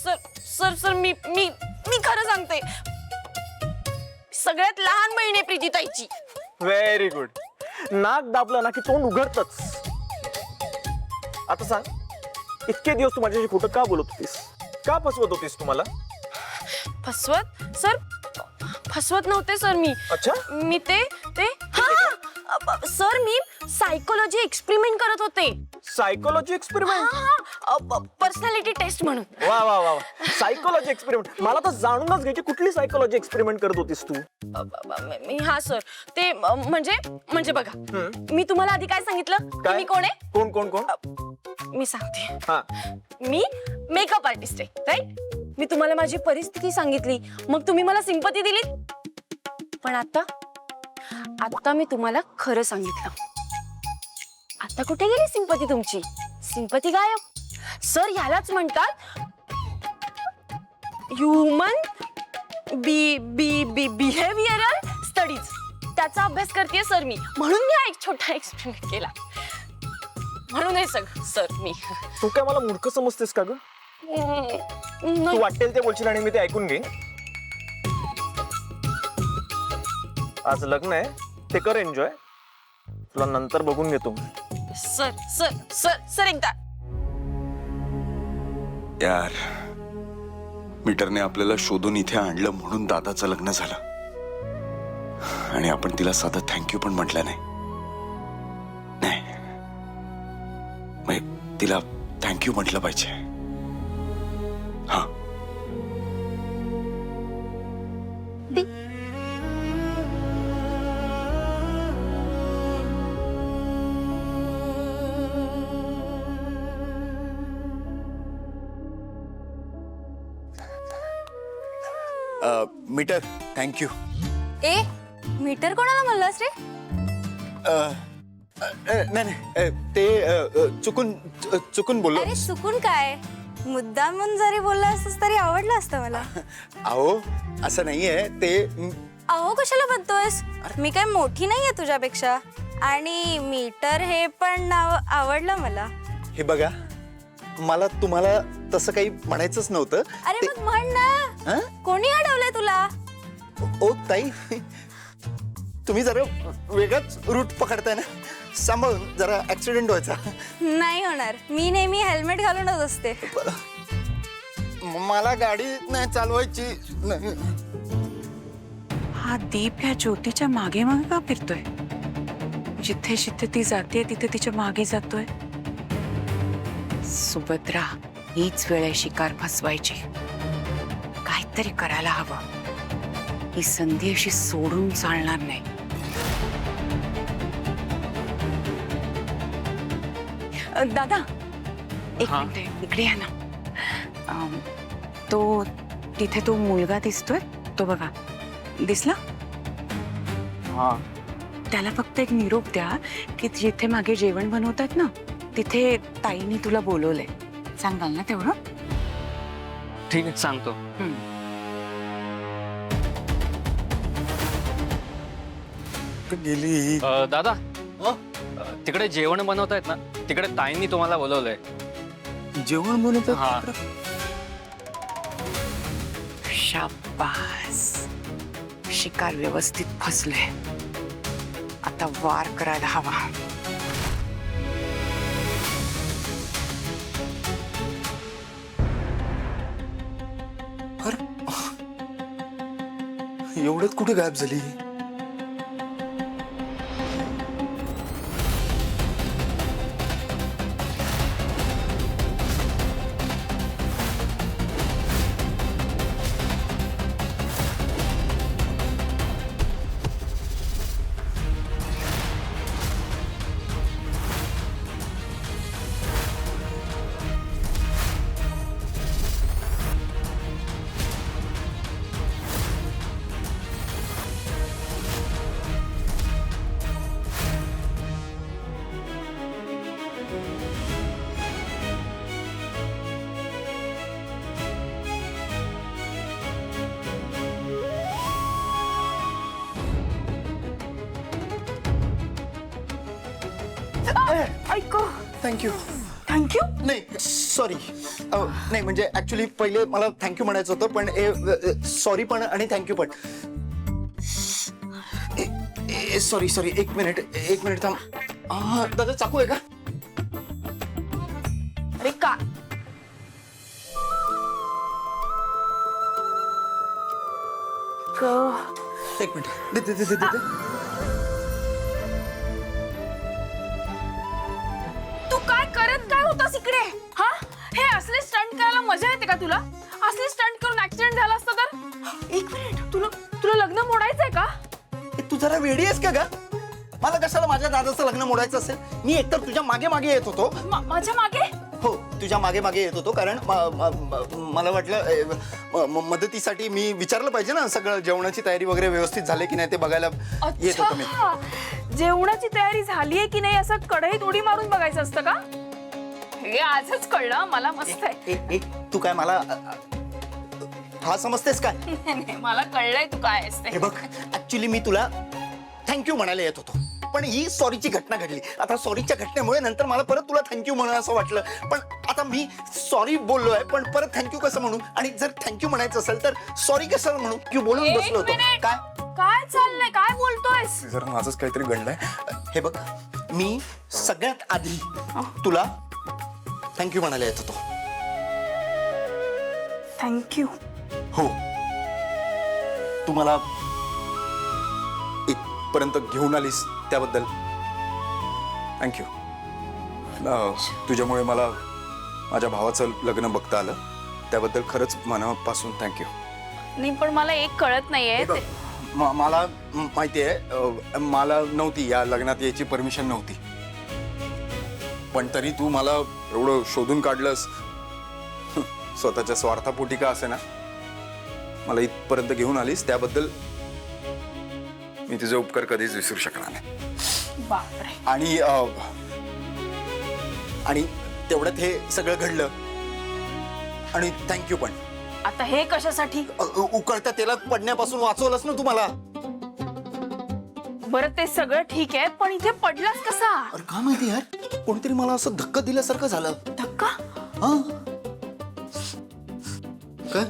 Sir sir sir मी मी मी खरं सांगते, सगळ्यात लहान बहीण आहे प्रीतीताईची. Very good. नाक दाबलं ना की तोंड उघडतच. आता सांग, इतके दिवस तू माझ्याशी खोटं का बोलत होतीस? का फसवत होतीस तुम्हाला? फसवत सर, फसवत नव्हते सर मी. अच्छा. मी ते ते सर मी सायकोलॉजी एक्सपेरिमेंट करत होते. Psychology experiment? पर्सनॅलिटी टेस्ट म्हणून. वा वा वा. Psychology experiment. मला तर जाणूनच घ्यायची, कुठली सायकोलॉजी एक्सपेरिमेंट करत होतीस तू? हा सर, ते म्हणजे म्हणजे बघा, मी तुम्हाला आधी काय सांगितलं की मी कोण आहे? कोण कोण कोण? मी सांगते. हा. मी मेकअप आर्टिस्ट आहे, राईट? मी तुम्हाला माझी परिस्थिती सांगितली, मग तुम्ही मला सिंपती दिली. पण आता आता मी तुम्हाला खरं सांगितलं. आता कुठे गेली सिंपती तुमची? सिंपती गायब. सर यालाच म्हणतात ह्युमन बिहेवियरल स्टडीज. त्याचा अभ्यास करते सर मी, म्हणून मी हा एक छोटा एक्सपेरिमेंट केला. म्हणून हे सगळं सर मी. तू काय मला मूर्ख समजतेस का ग? तू वाटेल ते बोलशील आणि मी ते ऐकून घेईन. आज लग्न आहे, ते कर एन्जॉय. तुला नंतर बघून घेतो. सर सर सर सर एकदा. यार, मीटरने आपल्याला शोधून इथे आणलं म्हणून दादाचं लग्न झालं, आणि आपण तिला साधं थँक्यू पण म्हटलं नाही. मग तिला थँक्यू म्हटलं पाहिजे. हा. Metre thank you. ए मीटर कोणाला म्हणलास रे? नाही नाही, ते चुकून बोललो. अरे चुकून काय, मुद्दाम म्हणून जरी बोलला असतस तरी आवडलं असतं मला. अहो असं नाहीये ते. अहो कशाला म्हणतोयस? मी काय मोठी नाहीये तुझ्यापेक्षा, आणि मीटर हे पण नाव आवडलं मला. हे बघा, मला तुम्हाला तसं काही म्हणायचंच नव्हतं. अरे मग म्हण ना. कोणी अडवलंय तुला? ओ ताई, तुम्ही जरा वेगळाच रूट पकडताय ना. सांभाळून, जरा ऍक्सिडेंट व्हायचा. नाही होणार, मी नेहमी हेल्मेट घालूनच असते. मला गाडी नाही चालवायची. हा दीप ह्या ज्योतीच्या मागे मागे का फिरतोय? जिथे जिथे ती जाते तिथे तिच्या मागे जातोय. सुभद्रा, हीच वेळ आहे शिकार फसवायची. काहीतरी करायला हवं. ही संधी अशी सोडून चालणार नाही. दादा, एक मिनिट इकडे या ना. तो तिथे तो मुलगा दिसतोय, तो बघा, दिसला? हा. त्याला फक्त एक निरोप द्या की जिथे मागे जेवण बनवतात ना, तिथे ताईनी तुला बोलवलंय. सांगाल ना तेवढं? ठीक आहे, सांगतो. गेली. दादा, तिकडे जेवण बनवतायत ना, तिकडे ताईंनी तुम्हाला बोलवलंय. जेवण बनवतात? हा. शाबास, शिकार व्यवस्थित फसलोय. आता वार करायला हवा. एवढ्यात कुठे गायब झाली? ऐको, थँक्यू. थँक्यू. नाही, सॉरी. नाही म्हणजे ऍक्च्युली पहिले मला थँक्यू म्हणायचं होतं पण सॉरी पण आणि थँक्यू पण. सॉरी एक मिनिट थांब. दादा चाकू आहे का? अरे का एक मिनिट दे. तू काय करत काय होतास इकडे? हा, हे असले स्टंट करायला मजा येते का तुला? असले स्टंट करून ऍक्सिडेंट झाला असता तर? एक मिनिट, तुला लग्न मोडायचंय का? तू जरा वेडी आहेस का ग? मला कशाला माझ्या दादाचं लग्न मोडायचं असेल? मी एकतर तुझ्या मागे मागे येत होतो. माझ्या मागे? हो तुझ्या मागे मागे येत होतो कारण मला वाटलं मदतीसाठी मी विचारलं पाहिजे ना सगळं जेवणाची तयारी वगैरे व्यवस्थित झाली की नाही ते बघायला येत होतो मी. अच्छा, जेवणाची तयारी झालीये की नाही असं कढईत उडी मारून बघायचं असतं का? हे आजच कळलं मला. मस्त आहे. तू काय मला हा समजतेस काय? नाही, मला कळलंय तू काय असते. हे बघ ऍक्च्युली मी तुला थँक्यू म्हणायला येत होतो पण ही सॉरीची घटना घडली. आता सॉरीच्या घटनेमुळे नंतर मला परत तुला थँक्यू म्हणून असं वाटलं पण आता मी सॉरी बोललोय पण परत थँक्यू कसं म्हणू आणि जर थँक्यू म्हणायचं असेल तर सॉरी कशाला म्हणू की बोलून एक बसलो होतो. मिनिट. काय काय चाललंय? काय बोलतोयस? जरा माझंच काहीतरी घडलंय. हे बघ मी सगळ्यात आधी तुला थँक्यू म्हणायला येत होतो. थँक्यू. हो तू मला इथपर्यंत घेऊन आलीस त्याबद्दल थँक्यू. तुझ्यामुळे मला माझ्या भावाचं लग्न बघता आलं त्याबद्दल खरंच मनापासून थँक्यू. नाही पण मला एक कळत नाहीये ते. मला माहिती आहे मला नव्हती या लग्नात यायची परमिशन नव्हती पण तरी तू मला एवढं शोधून काढलंस स्वतःच्या स्वार्थापोटी का असे ना मला इथपर्यंत घेऊन आलीस त्याबद्दल मी तुझे उपकार कधीच विसरू शकणार नाही. बापरे. आणि तेवढ्यात हे सगळं घडलं आणि थँक्यू पण. आता हे कशासाठी? उकळत्या तेलात पडण्यापासून वाचवलंस ना तुम्हाला. बरं ते सगळं ठीक आहे पण इथे पडलास कसा? अरे का माहिती यार कोणीतरी मला असं धक्का दिल्यासारखं झालं. धक्का? हा काय?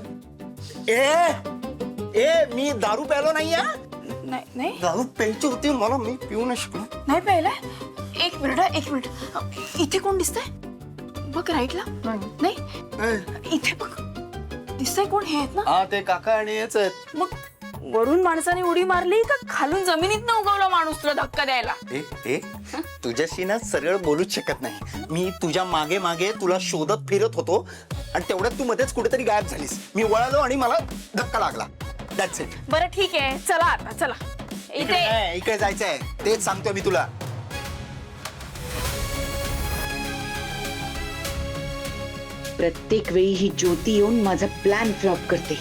ए मी दारू प्यालो नाही या. नाही नाही दारू प्यायची होती मला मी पिऊ नाही शकलो. नाही पाहिलंय. एक मिनिट. इथे कोण दिसतंय? बघ राईटला. नाही इथे बघ दिसतंय कोण? हे आहेत ना? हा ते काका आणि हेच आहेत. मग वरून माणसाने उडी मारली का खालून जमिनीत उगवला माणूस तुला धक्का द्यायला? तुझ्याशी ना सरळ बोलूच शकत नाही. मी तुझ्या मागे मागे तुला शोधत फिरत होतो आणि तेवढ्यात तू मध्येच कुठेतरी गायब झालीस. मी वळालो आणि मला धक्का लागला. That's it. बरं ठीक आहे चला आता चला. इकडे जायचंय तेच सांगतोय मी तुला. प्रत्येक वेळी ही ज्योती येऊन माझा प्लॅन फ्लॉप करते.